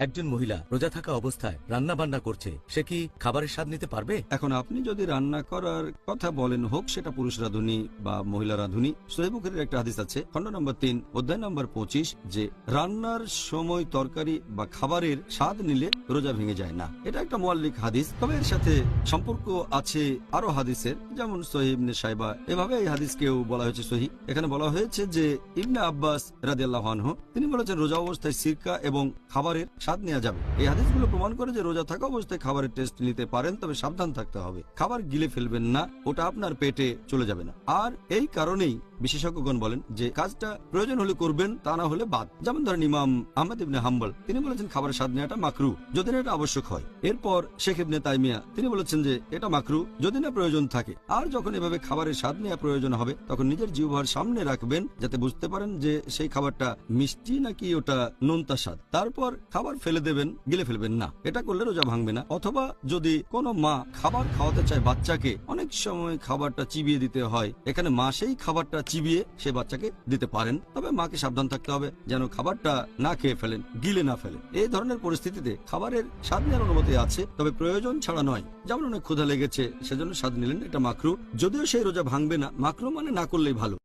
একজন মহিলা রোজা থাকা অবস্থায় রান্না বান্না করছে, সে কি খাবারের স্বাদ নিতে পারবে? এখন আপনি যদি রান্না করার কথা বলেন, হোক সেটা পুরুষ রাঁধুনি বা মহিলা রাঁধুনি, সহিহ বুখারীর একটা হাদিস আছে, খণ্ড নম্বর 3 অধ্যায় নম্বর 25, যে রান্নার সময় তরকারি বা খাবারের স্বাদ নিলে রোজা ভেঙে যায় না। এটা একটা মুআল্লিক হাদিস, তবে এর সাথে সম্পর্ক আছে আরো হাদিসের, যেমন সহিহ ইবনে সাইবা, এভাবে এই হাদিসকেও বলা হয়েছে সহিহ। এখানে বলা হয়েছে যে ইবনে আব্বাস রাদিয়াল্লাহু আনহু তিনি বলেছেন রোজা অবস্থায় সিরকা এবং খাবারের স্বাদ নেওয়া যাবে। এই হাদিসগুলো প্রমাণ করে যে রোজা থাকা অবস্থায় খাবারের টেস্ট নিতে পারেন, তবে সাবধান থাকতে হবে, খাবার গিলে ফেলবেন না, ওটা আপনার পেটে চলে যাবে না। আর এই কারণেই বিশেষজ্ঞগণ বলেন যে কাজটা প্রয়োজন হলে করবেন, তা না হলে বাদ। যেমন ধরেন ইমাম আহমদ ইবনে হাম্বল তিনি বলেছেন খাবারের স্বাদ নেওয়াটা মাকরু যদি না এটা আবশ্যক হয়। এরপর শেখ ইবনে তাইমিয়া তিনি বলেছেন যে এটা মাকরু যদি না প্রয়োজন থাকে। আর যখন এভাবে খাবারের স্বাদ নেওয়া প্রয়োজন হবে, তখন নিজের জিহ্বার সামনে রাখবেন যাতে বুঝতে পারেন যে সেই খাবারটা মিষ্টি নাকি ওটা নোনতা স্বাদ। তারপর খাবার ফেলে দেবেন, গিলে ফেলবেন না। এটা করলে রোজা ভাঙবে না। অথবা যদি কোনো মা খাবার খাওয়াতে চায় বাচ্চাকে, অনেক সময় খাবারটা চিবিয়ে দিতে হয়, এখানে মা সেই খাবারটা চিবিয়ে সে বাচ্চাকে দিতে পারেন, তবে মাকে সাবধান থাকতে হবে যেন খাবারটা না খেয়ে ফেলেন, গিলে না ফেলেন। এই ধরনের পরিস্থিতিতে খাবারের স্বাদ নেওয়ার অনুমতি আছে, তবে প্রয়োজন ছাড়া নয়। যেমন অনেক ক্ষুধা লেগেছে সেজন্য স্বাদ নিলেন, এটা মাকরু, যদিও সেই রোজা ভাঙবে না। মাকরু মানে না করলেই ভালো।